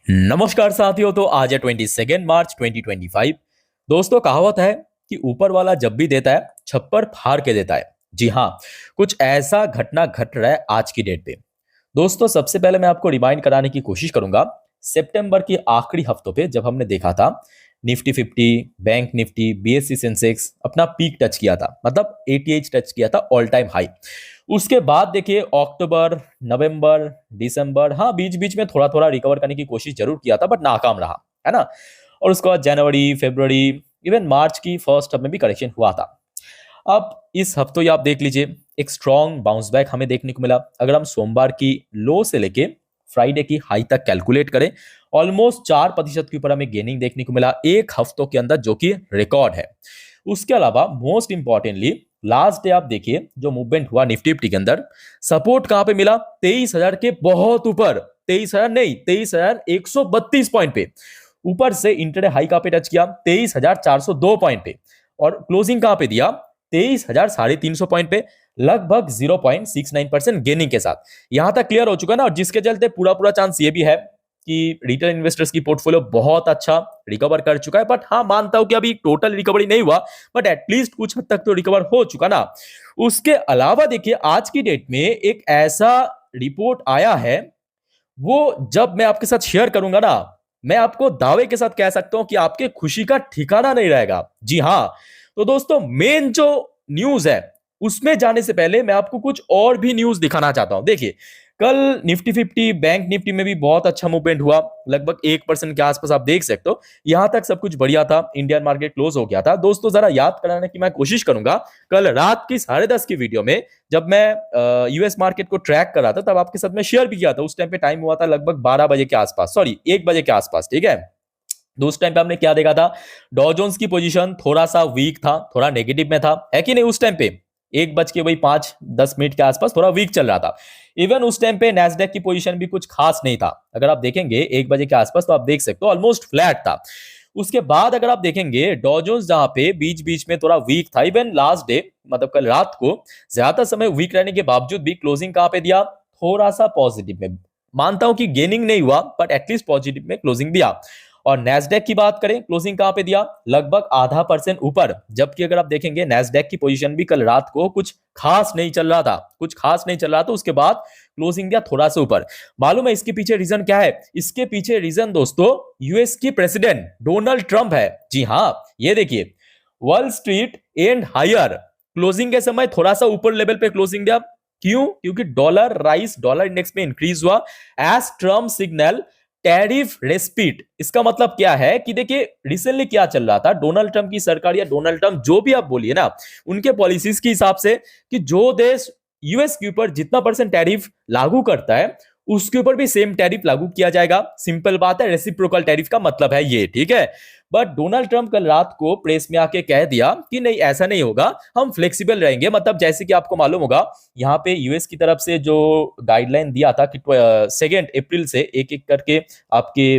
नमस्कार साथियों। तो आज है 22 मार्च 2025। दोस्तों, कहावत है कि ऊपर वाला जब भी देता है छप्पर फाड़ के देता है। जी हाँ, कुछ ऐसा घटना घट रहा है आज की डेट पे। दोस्तों, सबसे पहले मैं आपको रिमाइंड कराने की कोशिश करूंगा। सितंबर के आखिरी हफ्तों पे जब हमने देखा था Nifty 50, bank Nifty, BSc Sensex अपना पीक टच किया था, मतलब 88 टच किया था, ऑल टाइम हाई। उसके बाद देखिए अक्टूबर, नवंबर, दिसंबर, हाँ बीच बीच में थोड़ा थोड़ा रिकवर करने की कोशिश जरूर किया था, बट नाकाम रहा, है ना। और उसके बाद जनवरी, फरवरी, इवन मार्च की फर्स्ट हफ्ते में भी करेक्शन हुआ था। अब इस हफ्ते आप देख लीजिए, एक स्ट्रॉन्ग बाउंस बैक हमें देखने को मिला। अगर हम सोमवार की लो से लेके फ्राइडे की हाई तक कैलकुलेट करें, ऑलमोस्ट 4% के ऊपर हमें गेनिंग देखने को मिला एक हफ्तों के अंदर, जो कि रिकॉर्ड है। उसके अलावा मोस्ट इंपॉर्टेंटली लास्ट डे आप देखिए जो मूवमेंट हुआ निफ्टी फिफ्टी के अंदर, सपोर्ट कहां पे मिला? 23,000 के बहुत ऊपर, 23,000 नहीं, 23,132 पॉइंट पे ऊपर से इंटरडे हाई कहां पे टच किया? 23,402 पॉइंट पे। और क्लोजिंग कहां पे दिया? 23,350 पॉइंट पे, लगभग 0.69% गेनिंग के साथ। यहां तक क्लियर हो चुका ना, और जिसके चलते पूरा पूरा चांस ये भी है कि रिटेल इन्वेस्टर्स की पोर्टफोलियो बहुत अच्छा रिकवर कर चुका है। बट हाँ, मानता हूं कि अभी टोटल रिकवरी नहीं हुआ, बट एटलीस्ट कुछ हद तक तो रिकवर हो चुका ना। उसके अलावा देखिए आज की डेट में एक ऐसा रिपोर्ट आया है, वो जब मैं आपके साथ शेयर करूंगा ना, मैं आपको दावे के साथ कह सकता हूं कि आपके खुशी का ठिकाना नहीं रहेगा। जी हां। तो दोस्तों, मेन जो न्यूज है उसमें जाने से पहले मैं आपको कुछ और भी न्यूज दिखाना चाहता हूं। देखिए, कल निफ्टी 50, बैंक निफ्टी में भी बहुत अच्छा मूवमेंट हुआ, लगभग 1% के आसपास आप देख सकते हो। यहां तक सब कुछ बढ़िया था, इंडियन मार्केट क्लोज हो गया था। दोस्तों, जरा याद कराने की मैं कोशिश करूंगा, कल रात की 10:30 की वीडियो में जब मैं यूएस मार्केट को ट्रैक कर रहा था, तब आपके साथ में शेयर भी किया था। उस टाइम पे टाइम हुआ था लगभग 12 बजे के आसपास, सॉरी 1 बजे के आसपास, ठीक है। तो उस टाइम पे हमने क्या देखा था? डॉ जोन्स की पोजीशन थोड़ा सा वीक था, थोड़ा नेगेटिव में था, है कि नहीं? उस टाइम पे 1 बज के 5-10 मिनट के आसपास थोड़ा वीक चल रहा था। इवन उस टाइम पे नैस्डैक की पोजीशन भी कुछ खास नहीं था। अगर आप देखेंगे 1 बजे के आसपास, तो आप देख सकते हो ऑलमोस्ट फ्लैट था। उसके बाद अगर आप देखेंगे डॉ जोन्स जहां पे बीच बीच में थोड़ा वीक था, इवन लास्ट डे मतलब कल रात को ज्यादा समय वीक रहने के बावजूद भी क्लोजिंग कहां पे दिया? थोड़ा सा पॉजिटिव में। मानता हूं कि गेनिंग नहीं हुआ, बट एटलीस्ट पॉजिटिव में क्लोजिंग दिया। और नैस्डैक की बात करें, क्लोजिंग कहां पे दिया? लगभग ½ % ऊपर। जबकि अगर आप देखेंगे नैस्डैक की पोजीशन भी कल रात को कुछ खास नहीं चल रहा था, कुछ खास नहीं चल रहा था। उसके बाद क्लोजिंग दिया थोड़ा सा ऊपर। मालूम है इसके पीछे रीजन क्या है? इसके पीछे रीजन दोस्तों यूएस की प्रेसिडेंट डोनाल्ड ट्रंप है। जी हां, ये देखिए, Wall Street and higher closing के समय थोड़ा सा ऊपर लेवल पे क्लोजिंग दिया। क्यों? क्योंकि डॉलर राइस, डॉलर इंडेक्स में इंक्रीज हुआ एज ट्रम्प सिग्नल टैरिफ रेस्पिट। इसका मतलब क्या है कि देखिए रिसेंटली क्या चल रहा था, डोनाल्ड ट्रंप की सरकार या डोनाल्ड ट्रंप जो भी आप बोलिए ना, उनके पॉलिसीज के हिसाब से कि जो देश यूएस के ऊपर जितना % टैरिफ लागू करता है, उसके ऊपर भी सेम टैरिफ लागू किया जाएगा। सिंपल बात है, रेसिप्रोकल टैरिफ का मतलब है ये, ठीक है। बट डोनाल्ड ट्रंप कल रात को प्रेस में आके कह दिया कि नहीं, ऐसा नहीं होगा, हम फ्लेक्सिबल रहेंगे। मतलब जैसे कि आपको मालूम होगा, यहाँ पे यूएस की तरफ से जो गाइडलाइन दिया था कि 2 अप्रैल से एक एक करके आपके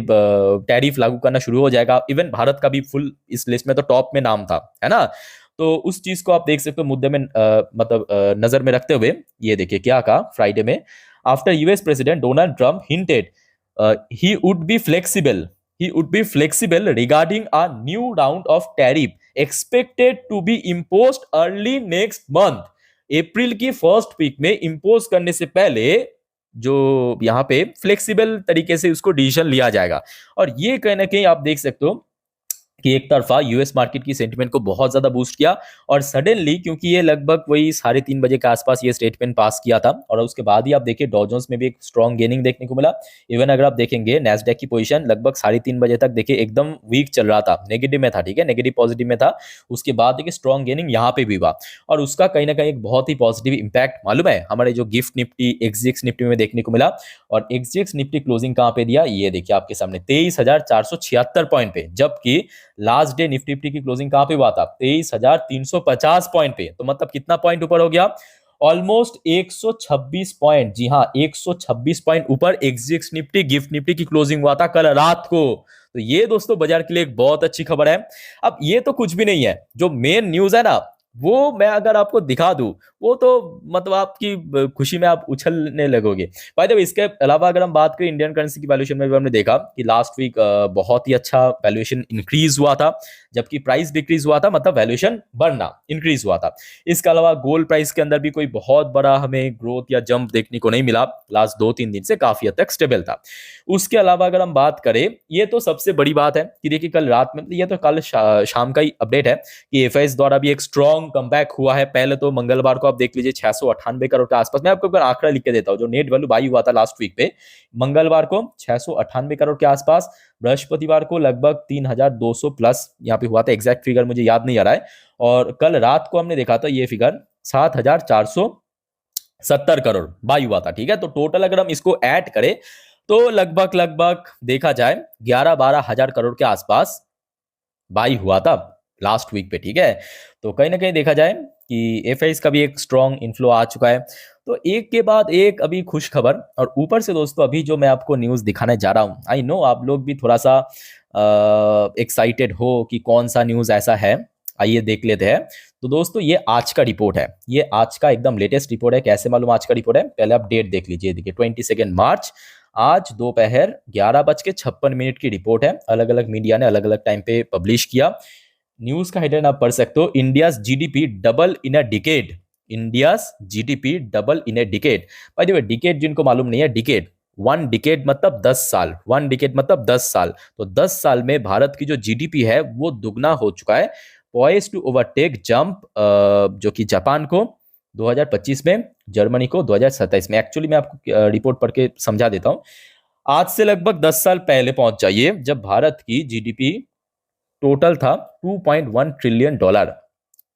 टैरिफ लागू करना शुरू हो जाएगा। इवन भारत का भी फुल इस लिस्ट में तो टॉप में नाम था, है ना। तो उस चीज को आप देख सकते हो मुद्दे में मतलब नजर में रखते हुए। ये देखिए क्या कहा फ्राइडे में, after US president Donald Trump hinted he would be flexible he would be flexible regarding a new round of tariff expected to be imposed early next month। अप्रैल की फर्स्ट वीक में इंपोज करने से पहले जो यहाँ पे flexible तरीके से उसको डिसीजन लिया जाएगा। और ये कहीं ना कहीं आप देख सकते हो कि एक तरफा यूएस मार्केट की सेंटिमेंट को बहुत ज्यादा बूस्ट किया। और सडनली, क्योंकि ये लगभग वही 3:30 बजे के आसपास ये स्टेटमेंट पास किया था, और उसके बाद ही आप देखिए डॉ जोन्स में भी एक स्ट्रॉन्ग गेनिंग देखने को मिला। इवन अगर आप देखेंगे नैस्डैक की पोजीशन लगभग 3:30 बजे तक देखिए एकदम वीक चल रहा था, नेगेटिव में था, ठीक है, नेगेटिव पॉजिटिव में था। उसके बाद देखिए स्ट्रॉन्ग गेनिंग यहाँ पे भी हुआ, और उसका कहीं ना कहीं एक बहुत ही पॉजिटिव इंपैक्ट मालूम है हमारे जो गिफ्ट निफ्टी, एक्सजीएक्स निफ्टी में देखने को मिला। और एक्सजीएक्स निफ्टी क्लोजिंग कहां पे दिया? ये देखिए आपके सामने 23,476 पॉइंट पे, जबकि लास्ट डे निफ्टी फिफ्टी की क्लोजिंग कहां पे हुआ था? 23,350 पॉइंट पे। तो मतलब कितना पॉइंट ऊपर हो गया? Almost 126 point. जी हाँ, 126 पॉइंट ऊपर एक्सजीएक्स निफ्टी, गिफ्ट निफ्टी की क्लोजिंग हुआ था कल रात को। तो ये दोस्तों बाजार के लिए एक बहुत अच्छी खबर है। अब ये तो कुछ भी नहीं है, जो मेन न्यूज है ना, वो मैं अगर आपको दिखा दूं, वो तो मतलब आपकी खुशी में आप उछलने लगोगे। बाय द वे, इसके अलावा अगर हम बात करें इंडियन करेंसी की वैल्यूएशन में भी हमने देखा कि लास्ट वीक बहुत ही अच्छा वैल्यूएशन इंक्रीज हुआ था, जबकि प्राइस डिक्रीज हुआ था, मतलब वैल्यूएशन बढ़ना इंक्रीज हुआ था। इसके अलावा गोल्ड प्राइस के अंदर भी कोई बहुत बड़ा हमें ग्रोथ या जंप देखने को नहीं मिला, लास्ट 2-3 दिन से काफी हद तक स्टेबल था। उसके अलावा अगर हम बात करें, ये तो सबसे बड़ी बात है कि देखिए कल रात में, ये तो कल शाम का ही अपडेट है कि एफआईएस द्वारा भी एक स्ट्रॉन्ग कमबैक हुआ है। पहले तो मंगलवार को आप देख लीजिए 698 करोड़ के आसपास, मैं आपको एक बार आंकड़ा लिख के देता हूं, जो नेट वैल्यू बाई हुआ था लास्ट वीक पे, मंगलवार को 698 करोड़ के आसपास, बृहस्पतिवार को लगभग 3200 प्लस यहाँ पे हुआ था, एग्जैक्ट फिगर मुझे याद नहीं आ रहा है, और कल रात को हमने देखा था ये फिगर 7470 करोड़ बाई हुआ था। ठीक है, तो टोटल अगर हम इसको ऐड करें तो लगभग लगभग देखा जाए 11-12 हजार करोड़ के आसपास बाई हुआ था लास्ट वीक पे। ठीक है, तो कहीं ना कहीं देखा जाए कि एफआईएस का भी एक स्ट्रॉन्ग इन्फ्लो आ चुका है। तो एक के बाद एक अभी खुश खबर, और ऊपर से दोस्तों अभी जो मैं आपको न्यूज़ दिखाने जा रहा हूँ, आई नो आप लोग भी थोड़ा सा एक्साइटेड हो कि कौन सा न्यूज़ ऐसा है, आइए देख लेते हैं। तो दोस्तों ये आज का रिपोर्ट है, ये आज का एकदम लेटेस्ट रिपोर्ट है। कैसे मालूम आज का रिपोर्ट है, पहले आप डेट देख लीजिए, देखिए 22 मार्च, आज दोपहर 11:56 की रिपोर्ट है। अलग अलग मीडिया ने अलग अलग टाइम पे पब्लिश किया। न्यूज का हेडलाइन आप पढ़ सकते हो, India's GDP double in a decade. India's GDP double in a decade. By the way, decade जिनको मालूम नहीं है, डिकेड, वन डिकेड मतलब 10 साल, वन डिकेड मतलब 10 साल, तो 10 साल में भारत की जो जीडीपी है वो दुगना हो चुका है, पॉइज टू ओवरटेक जंप, जो कि जापान को 2025 में, जर्मनी को 2027 में। एक्चुअली मैं आपको रिपोर्ट पढ़ के समझा देता हूं। आज से लगभग 10 साल पहले पहुंच जाइए, जब भारत की जीडीपी टोटल था $2.1 ट्रिलियन।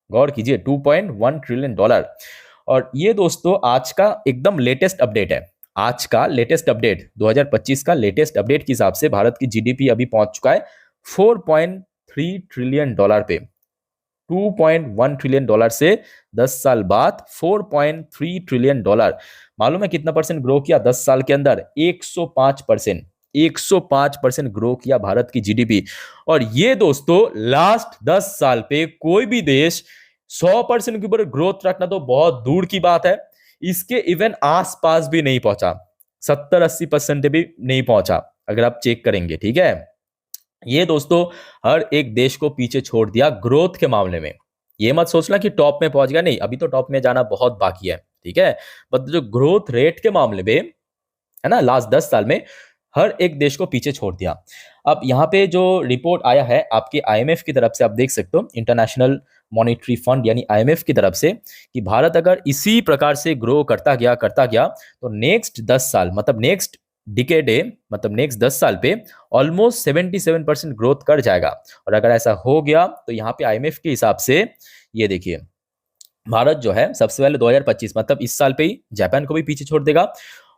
गौर कीजिए, $2.1 ट्रिलियन। और ये दोस्तों आज का एकदम लेटेस्ट अपडेट है, आज का लेटेस्ट अपडेट 2025 का लेटेस्ट अपडेट के हिसाब से भारत की जीडीपी अभी पहुंच चुका है $4.3 ट्रिलियन पे। $2.1 ट्रिलियन से 10 साल बाद $4.3 ट्रिलियन। मालूम है कितना परसेंट ग्रो किया 10 साल के अंदर? 105%। 105% ग्रो किया भारत की जीडीपी। और ये दोस्तों लास्ट 10 साल पे कोई भी देश 100% के ऊपर ग्रोथ रखना तो बहुत दूर की बात है, इसके इवन आसपास भी नहीं पहुंचा, 70-80% भी नहीं पहुंचा अगर आप चेक करेंगे। ठीक है, ये दोस्तों हर एक देश को पीछे छोड़ दिया ग्रोथ के मामले में। ये मत सोचना कि टॉप में पहुंच गया, नहीं, अभी तो टॉप में जाना बहुत बाकी है। ठीक है, बट जो ग्रोथ रेट के मामले में है ना, लास्ट 10 साल में हर एक देश को पीछे छोड़ दिया। अब यहाँ पे जो रिपोर्ट आया है आपके आईएमएफ की तरफ से, आप देख सकते हो, इंटरनेशनल मॉनेटरी फंड यानी आईएमएफ की तरफ से, कि भारत अगर इसी प्रकार से ग्रो करता गया तो नेक्स्ट 10 साल, मतलब नेक्स्ट डिकेडे, मतलब नेक्स्ट 10 साल पे ऑलमोस्ट 77% ग्रोथ कर जाएगा। और अगर ऐसा हो गया तो यहाँ पे आईएमएफ के हिसाब से ये देखिए, भारत जो है सबसे पहले 2025 मतलब इस साल पे ही जापान को भी पीछे छोड़ देगा,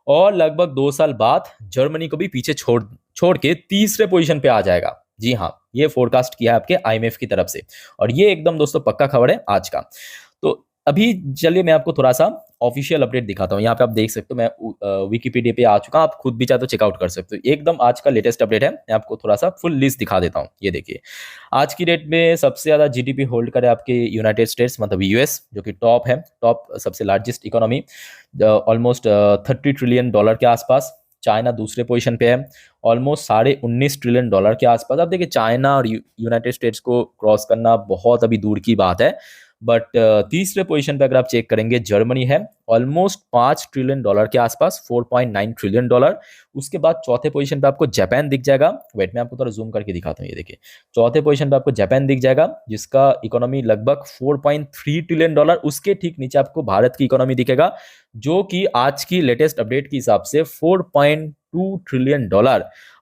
और लगभग 2 साल बाद जर्मनी को भी पीछे छोड़ के तीसरे पोजीशन पे आ जाएगा। जी हाँ, ये फोरकास्ट किया है आपके आईएमएफ की तरफ से, और ये एकदम दोस्तों पक्का खबर है आज का। तो अभी चलिए मैं आपको थोड़ा सा ऑफिशियल अपडेट दिखाता हूँ। यहाँ पे आप देख सकते हो, मैं विकिपीडिया पे आ चुका हूँ, आप खुद भी चाहे तो चेकआउट कर सकते हो। एकदम आज का लेटेस्ट अपडेट है, मैं आपको थोड़ा सा फुल लिस्ट दिखा देता हूँ। ये देखिए, आज की डेट में सबसे ज्यादा जीडीपी होल्ड करे आपके यूनाइटेड स्टेट्स, मतलब यूएस, जो कि टॉप है, टॉप सबसे लार्जेस्ट इकोनॉमी, ऑलमोस्ट $30 ट्रिलियन के आसपास। चाइना दूसरे पोजीशन पे है, ऑलमोस्ट $19.5 ट्रिलियन के आसपास। अब देखिए, चाइना और यूनाइटेड स्टेट्स को क्रॉस करना बहुत अभी दूर की बात है, बट तीसरे पोजीशन पे अगर आप चेक करेंगे जर्मनी है, ऑलमोस्ट $5 ट्रिलियन के आसपास, $4.9 ट्रिलियन। उसके बाद चौथे पोजीशन पे आपको जापान दिख जाएगा। वेट, मैं आपको थोड़ा जूम करके दिखाता हूँ। ये देखिए, चौथे पोजीशन पे आपको जापान दिख जाएगा, जिसका इकोनॉमी लगभग $4.3 ट्रिलियन। उसके ठीक नीचे आपको भारत की इकोनॉमी दिखेगा, जो कि आज की लेटेस्ट अपडेट के हिसाब से $4.2 ट्रिलियन।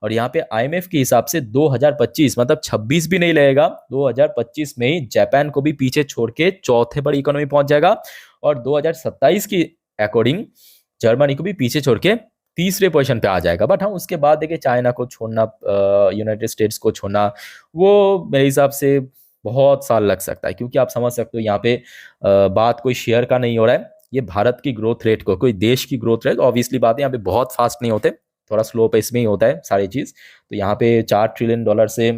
और यहाँ पे आईएमएफ के हिसाब से 2025 मतलब 26 भी नहीं लगेगा, 2025 में ही जापान को भी पीछे छोड़ के चौथे बड़ी इकोनॉमी पहुंच जाएगा, और 2027 की अकॉर्डिंग जर्मनी को भी पीछे छोड़ के तीसरे पोजीशन पे आ जाएगा। बट हाँ, उसके बाद देखिए चाइना को छोड़ना, यूनाइटेड स्टेट्स को छोड़ना, वो मेरे हिसाब से बहुत साल लग सकता है, क्योंकि आप समझ सकते हो यहाँ पे बात कोई शेयर का नहीं हो रहा है, ये भारत की ग्रोथ रेट को, कोई देश की ग्रोथ रेट, ऑब्वियसली बात है, यहाँ पे बहुत फास्ट नहीं होते, थोड़ा स्लो पेस में ही होता है सारी चीज। तो यहाँ पे $4 ट्रिलियन से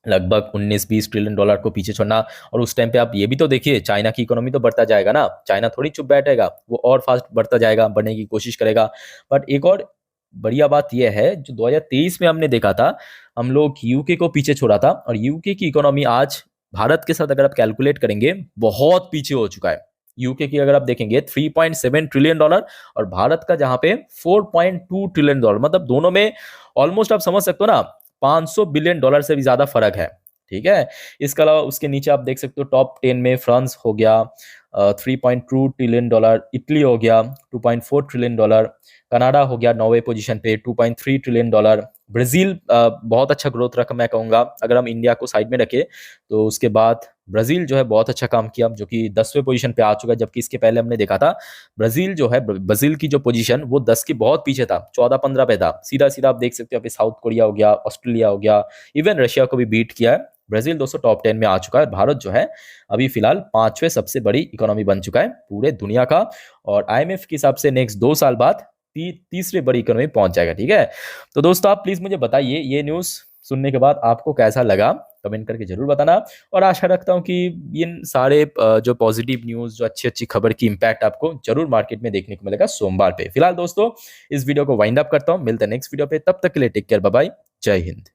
लगभग 19-20 ट्रिलियन डॉलर को पीछे छोड़ना। और उस टाइम पे आप ये भी तो देखिए, चाइना की इकोनॉमी तो बढ़ता जाएगा ना, चाइना थोड़ी चुप बैठेगा, वो और फास्ट बढ़ता जाएगा, बढ़ने की कोशिश करेगा। बट एक और बढ़िया बात यह है, जो 2023 में हमने देखा था, हम लोग यूके को पीछे छोड़ा था, और यूके की इकोनॉमी आज भारत के साथ अगर आप कैलकुलेट करेंगे, बहुत पीछे हो चुका है। यूके की अगर आप देखेंगे 3.7 ट्रिलियन डॉलर, और भारत का जहां पे 4.2 ट्रिलियन डॉलर, मतलब दोनों में ऑलमोस्ट आप समझ सकते हो ना, 500 बिलियन डॉलर से भी ज्यादा फर्क है। ठीक है। इसके अलावा उसके नीचे आप देख सकते हो, टॉप 10 में फ्रांस हो गया 3.2 ट्रिलियन डॉलर, इटली हो गया 2.4 ट्रिलियन डॉलर, कनाडा हो गया 9वें पोजीशन पे 2.3 ट्रिलियन डॉलर, ब्राजील बहुत अच्छा ग्रोथ रखा मैं कहूंगा, अगर हम इंडिया को साइड में रखें तो उसके बाद ब्राजील जो है बहुत अच्छा काम किया, जो कि 10वें पोजीशन पे आ चुका है, जबकि इसके पहले हमने देखा था ब्राजील जो है, ब्राजील की जो पोजीशन वो 10 के बहुत पीछे था, 14-15 पे था। सीधा सीधा आप देख सकते हो, अभी साउथ कोरिया हो गया, ऑस्ट्रेलिया हो गया, इवन रशिया को भी बीट किया है। ब्राजील दोस्तों टॉप 10 में आ चुका है। भारत जो है अभी फिलहाल 5वें सबसे बड़ी इकोनॉमी बन चुका है पूरे दुनिया का, और आईएमएफ के हिसाब से नेक्स्ट 2 साल बाद तीसरी बड़ी इकोनॉमी पहुंच जाएगा। ठीक है। तो दोस्तों आप प्लीज मुझे बताइए, ये न्यूज सुनने के बाद आपको कैसा लगा, कमेंट करके जरूर बताना। और आशा रखता हूं कि इन सारे जो पॉजिटिव न्यूज, जो अच्छी अच्छी खबर की इंपैक्ट आपको जरूर मार्केट में देखने को मिलेगा सोमवार पे। फिलहाल दोस्तों इस वीडियो को वाइंड अप करता हूं, मिलते हैं नेक्स्ट वीडियो पे, तब तक के लिए टेक केयर, बाय बाय, जय हिंद।